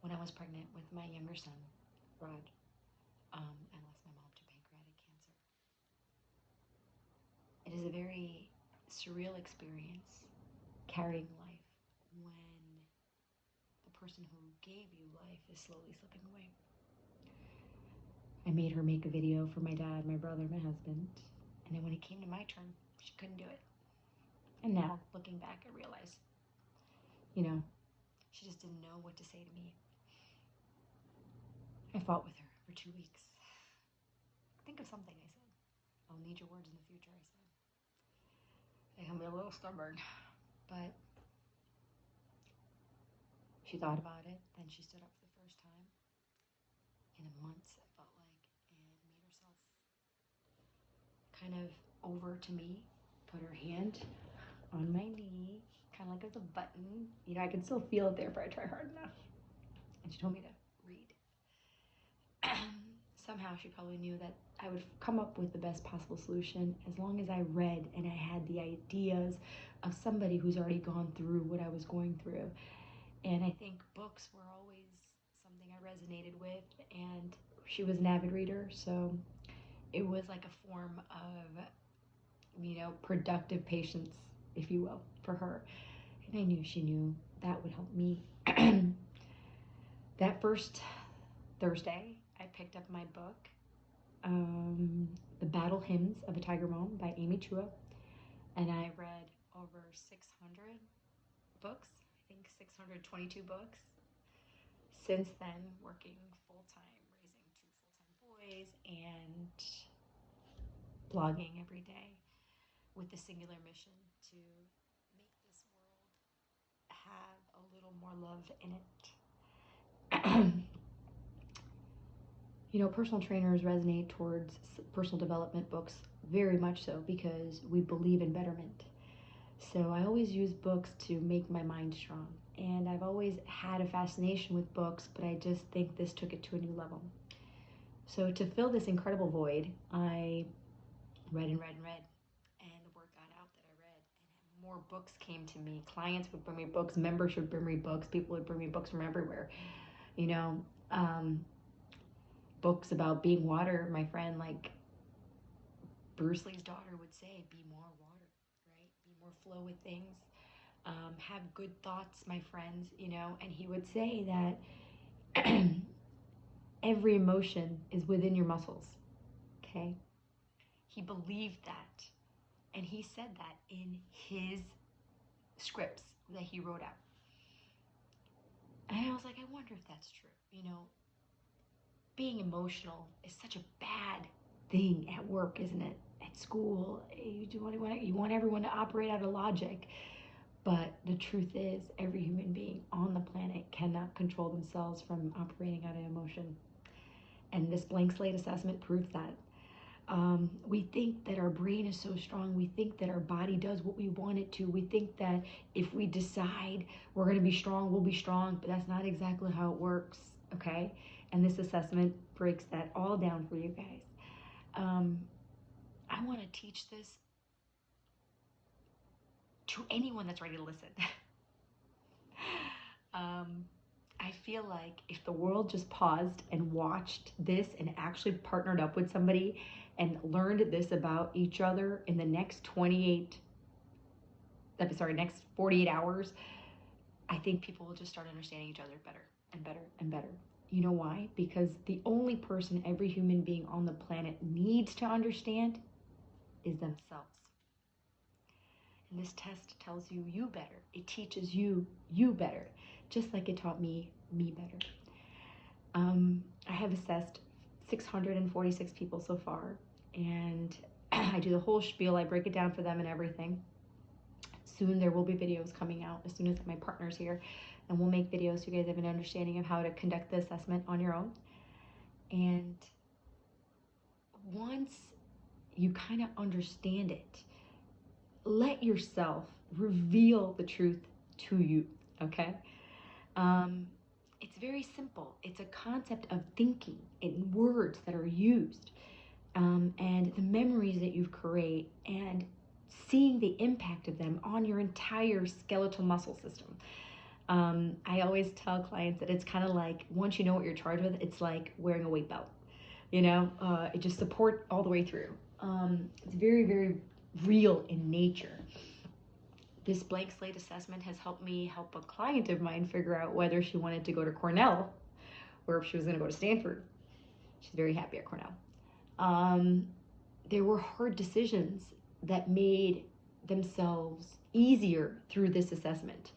when I was pregnant with my younger son, Rod. I lost my mom to pancreatic cancer. It is a very surreal experience carrying life when the person who gave you life is slowly slipping away. I made her make a video for my dad, my brother, my husband, and then when it came to my turn, she couldn't do it. And now, looking back, I realize, she just didn't know what to say to me. I fought with her for 2 weeks. Think of something, I said. I'll need your words in the future, I said. I can be a little stubborn, but she thought about it. Then she stood up for the first time in months, it felt like, and made herself kind of over to me, put her hand on my knee, kind of like as a button. I can still feel it there if I try hard enough. And she told me to read. Somehow she probably knew that I would come up with the best possible solution as long as I read and I had the ideas of somebody who's already gone through what I was going through. And I think books were always something I resonated with, and she was an avid reader, so it was like a form of, productive patience, if you will, for her. And I knew she knew that would help me. That first Thursday, I picked up my book, The Battle Hymns of a Tiger Mom by Amy Chua, and I read over 600 books, I think 622 books. Since then, working full-time, raising 2 full-time boys, and blogging every day with the singular mission to make this world have a little more love in it. Personal trainers resonate towards personal development books very much so because we believe in betterment. So I always use books to make my mind strong. And I've always had a fascination with books, but I just think this took it to a new level. So to fill this incredible void, I read and read and read. And the word got out that I read. And more books came to me. Clients would bring me books, members would bring me books, people would bring me books from everywhere. Books about being water. My friend, like Bruce Lee's daughter would say, be more water, right? Be more flow with things. Have good thoughts, my friends, and he would say that every emotion is within your muscles, okay? He believed that, and he said that in his scripts that he wrote out. And I was like, I wonder if that's true. Being emotional is such a bad thing at work, isn't it? At school, you want everyone to operate out of logic. But the truth is, every human being on the planet cannot control themselves from operating out of emotion. And this blank slate assessment proves that. We think that our brain is so strong. We think that our body does what we want it to. We think that if we decide we're going to be strong, we'll be strong. But that's not exactly how it works, okay? And this assessment breaks that all down for you guys. I want to teach this to anyone that's ready to listen. I feel like if the world just paused and watched this and actually partnered up with somebody and learned this about each other in the next 48 hours, I think people will just start understanding each other better and better and better. You know why? Because the only person every human being on the planet needs to understand is themselves. And this test tells you better. It teaches you better, just like it taught me better. I have assessed 646 people so far, and I do the whole spiel. I break it down for them and everything. Soon there will be videos coming out as soon as my partner's here, and we'll make videos so you guys have an understanding of how to conduct the assessment on your own. And once you kind of understand it, let yourself reveal the truth to you, okay? It's very simple. It's a concept of thinking in words that are used, and the memories that you create, and seeing the impact of them on your entire skeletal muscle system. I always tell clients that it's kind of like once you know what you're charged with, it's like wearing a weight belt. It just support all the way through. It's very, very real in nature. This blank slate assessment has helped me help a client of mine figure out whether she wanted to go to Cornell or if she was going to go to Stanford. She's very happy at Cornell. There were hard decisions that made themselves easier through this assessment.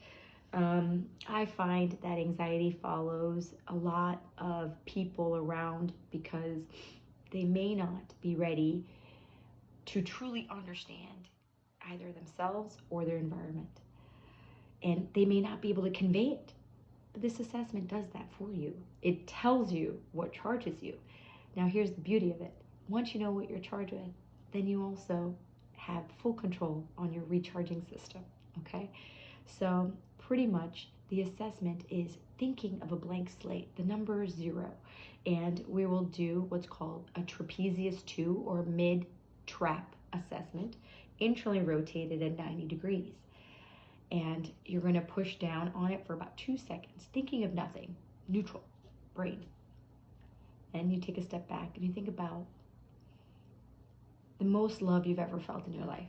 I find that anxiety follows a lot of people around because they may not be ready to truly understand either themselves or their environment. And they may not be able to convey it. But this assessment does that for you. It tells you what charges you. Now, here's the beauty of it. Once you know what you're charged with, then you also have full control on your recharging system, okay? So pretty much the assessment is thinking of a blank slate, the number 0, and we will do what's called a trapezius 2 or mid-trap assessment, internally rotated at 90 degrees. And you're going to push down on it for about 2 seconds, thinking of nothing, neutral, brain. And you take a step back and you think about the most love you've ever felt in your life.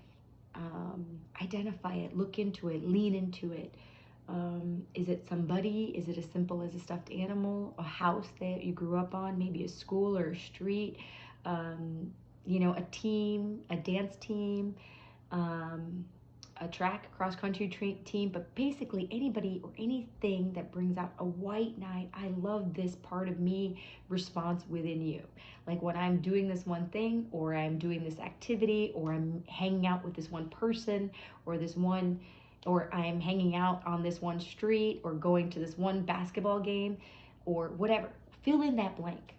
Identify it, look into it, lean into it. Is it somebody? Is it as simple as a stuffed animal, a house that you grew up on, maybe a school or a street, a team, a dance team, a track, cross-country team, but basically anybody or anything that brings out a white knight, I love this part of me response within you. Like when I'm doing this one thing, or I'm doing this activity, or I'm hanging out with this one person, or I'm hanging out on this one street, or going to this one basketball game, or whatever. Fill in that blank.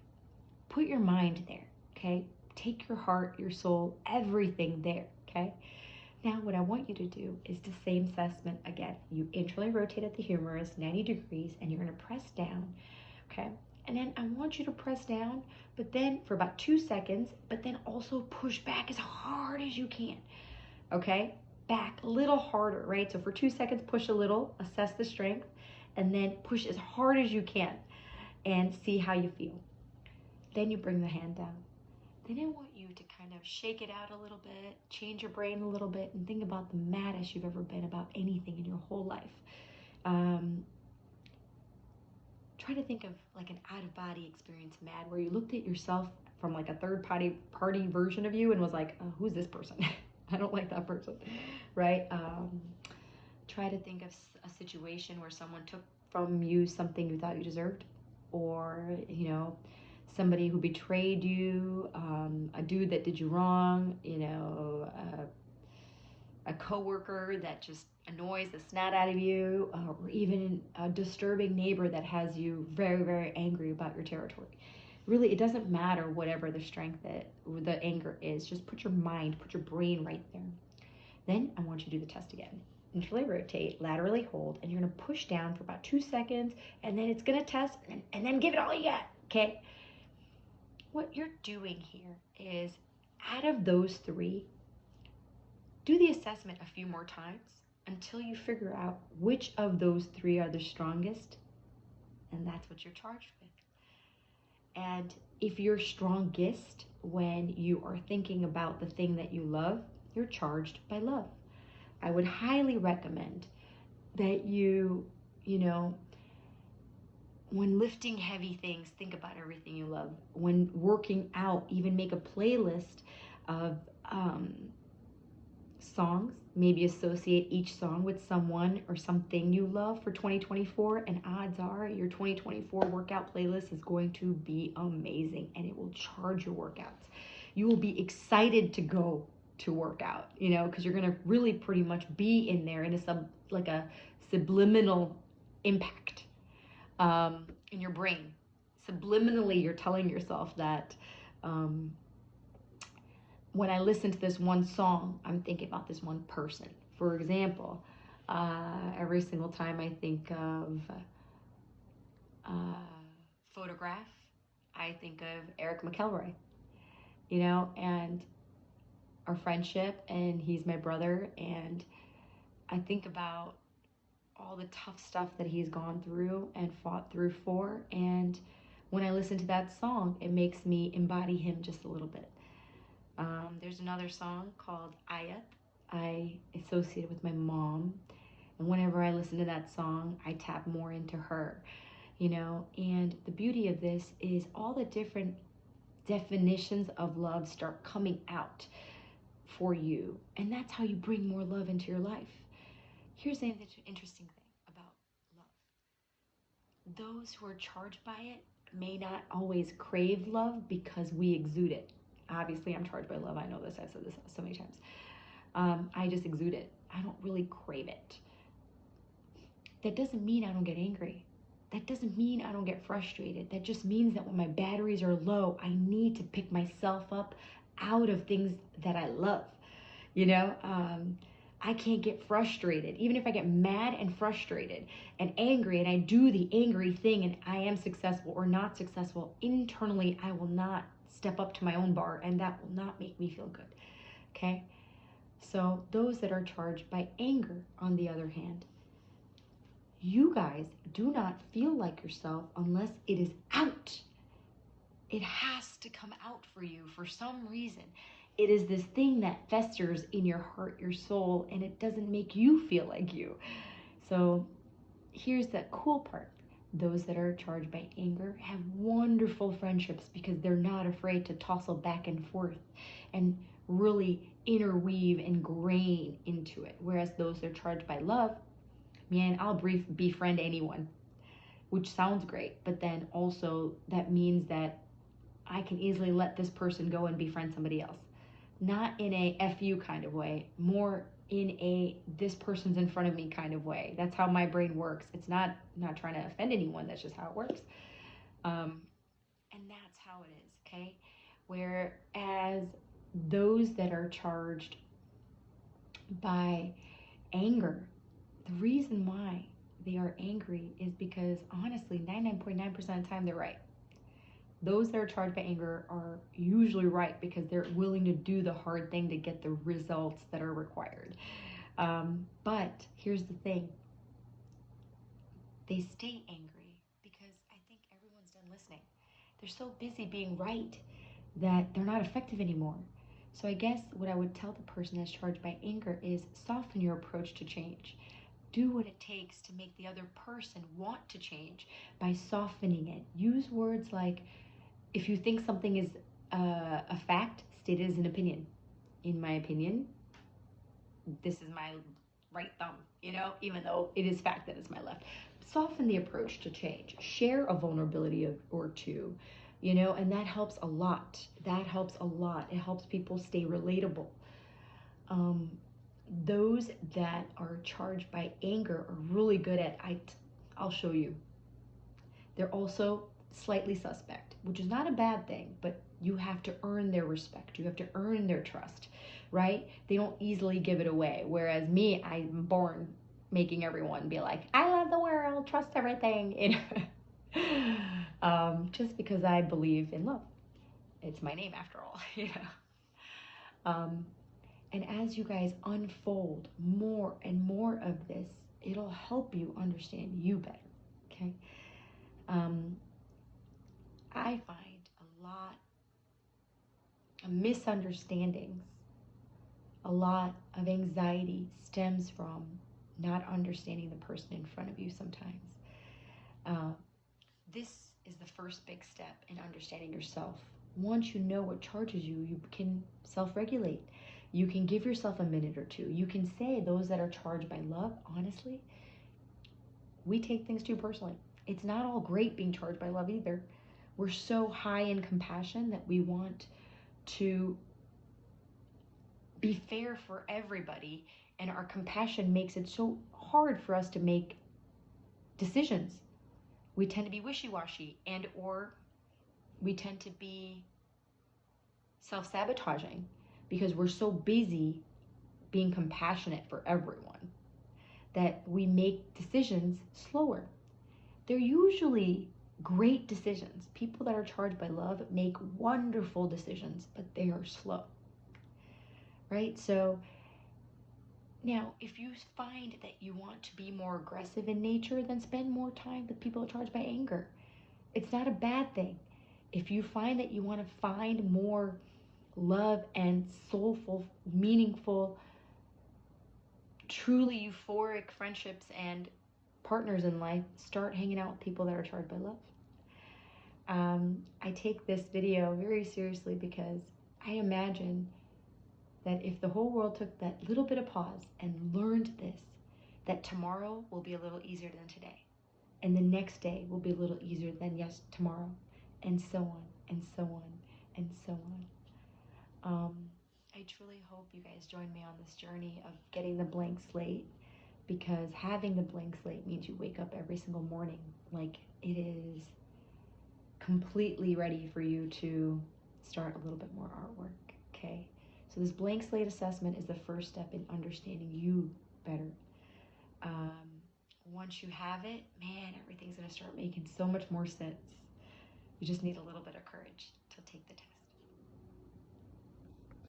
Put your mind there, okay? Take your heart, your soul, everything there, okay? Now, what I want you to do is the same assessment again. You internally rotate at the humerus, 90 degrees, and you're going to press down, okay? And then I want you to press down, but then for about 2 seconds, but then also push back as hard as you can, okay? Back a little harder, right? So for 2 seconds, push a little, assess the strength, and then push as hard as you can and see how you feel. Then you bring the hand down. Then I want you to kind of shake it out a little bit, change your brain a little bit, and think about the maddest you've ever been about anything in your whole life. Try to think of like an out-of-body experience mad, where you looked at yourself from like a third-party version of you and was like, oh, who's this person? I don't like that person, right? Try to think of a situation where someone took from you something you thought you deserved, or, somebody who betrayed you, a dude that did you wrong, a coworker that just annoys the snot out of you, or even a disturbing neighbor that has you very, very angry about your territory. Really, it doesn't matter whatever the the anger is. Just put your mind, put your brain right there. Then I want you to do the test again. Internally rotate, laterally hold, and you're going to push down for about 2 seconds, and then it's going to test, and then give it all you got, okay? What you're doing here is, out of those 3, do the assessment a few more times until you figure out which of those 3 are the strongest, and that's what you're charged with. And if you're strongest when you are thinking about the thing that you love, you're charged by love. I would highly recommend that you when lifting heavy things, think about everything you love. When working out, even make a playlist of songs. Maybe associate each song with someone or something you love for 2024, and odds are your 2024 workout playlist is going to be amazing, and it will charge your workouts. You will be excited to go to work out, because you're going to really pretty much be in there in a subliminal impact in your brain. Subliminally, you're telling yourself that when I listen to this one song, I'm thinking about this one person. For example, every single time I think of Photograph, I think of Eric McElroy, and our friendship, and he's my brother, and I think about all the tough stuff that he's gone through and fought through for. And when I listen to that song, it makes me embody him just a little bit. There's another song called Ayat. I associate it with my mom. And whenever I listen to that song, I tap more into her, you know. And the beauty of this is all the different definitions of love start coming out for you. And that's how you bring more love into your life. Here's the interesting thing about love. Those who are charged by it may not always crave love because we exude it. Obviously, I'm charged by love. I know this. I've said this so many times. I just exude it. I don't really crave it. That doesn't mean I don't get angry. That doesn't mean I don't get frustrated. That just means that when my batteries are low, I need to pick myself up out of things that I love. You know, I can't get frustrated. Even if I get mad and frustrated and angry and I do the angry thing and I am successful or not successful, internally I will not step up to my own bar, and that will not make me feel good. Okay? So those that are charged by anger, on the other hand, you guys do not feel like yourself unless it is out. It has to come out for you for some reason. It is this thing that festers in your heart, your soul, and it doesn't make you feel like you. So here's the cool part. Those that are charged by anger have wonderful friendships because they're not afraid to tossle back and forth and really interweave and grain into it. Whereas those that are charged by love, man, I'll befriend anyone, which sounds great, but then also that means that I can easily let this person go and befriend somebody else. Not in a F you kind of way, more in a this person's in front of me kind of way. That's how my brain works. It's not trying to offend anyone, that's just how it works. And that's how it is, okay? Whereas those that are charged by anger, the reason why they are angry is because honestly, 99.9% of the time they're right. Those that are charged by anger are usually right because they're willing to do the hard thing to get the results that are required. But here's the thing. They stay angry because I think everyone's done listening. They're so busy being right that they're not effective anymore. So I guess what I would tell the person that's charged by anger is soften your approach to change. Do what it takes to make the other person want to change by softening it. Use words like, if you think something is a fact, state it as an opinion. In my opinion, this is my right thumb, you know, even though it is fact that it's my left. Soften the approach to change. Share a vulnerability or two, you know, and that helps a lot. That helps a lot. It helps people stay relatable. Those that are charged by anger are really good at, I'll show you. They're also slightly suspect, which is not a bad thing, but you have to earn their respect. You have to earn their trust, right? They don't easily give it away. Whereas me, I'm born making everyone be like, I love the world, trust everything. You know? Just because I believe in love. It's my name after all, you know? And as you guys unfold more and more of this, it'll help you understand you better, okay? I find a lot of misunderstandings, a lot of anxiety stems from not understanding the person in front of you sometimes. This is the first big step in understanding yourself. Once you know what charges you, you can self-regulate. You can give yourself a minute or two. You can say, those that are charged by love, honestly, we take things too personally. It's not all great being charged by love either. We're so high in compassion that we want to be fair for everybody, and our compassion makes it so hard for us to make decisions. We tend to be wishy-washy, and or we tend to be self-sabotaging because we're so busy being compassionate for everyone that we make decisions slower. They're usually great decisions. People that are charged by love make wonderful decisions, but they are slow, right? So Now, if you find that you want to be more aggressive in nature, then spend more time with people charged by anger. It's not a bad thing. If you find that you want to find more love and soulful, meaningful, truly euphoric friendships and partners in life, start hanging out with people that are charged by love. I take this video very seriously because I imagine that if the whole world took that little bit of pause and learned this, that tomorrow will be a little easier than today, and the next day will be a little easier than tomorrow, and so on, and so on, and so on. I truly hope you guys join me on this journey of getting the blank slate, because having the blank slate means you wake up every single morning like it is completely ready for you to start a little bit more artwork, okay? So this blank slate assessment is the first step in understanding you better. Once you have it, man, everything's gonna start making so much more sense. You just need a little bit of courage to take the test.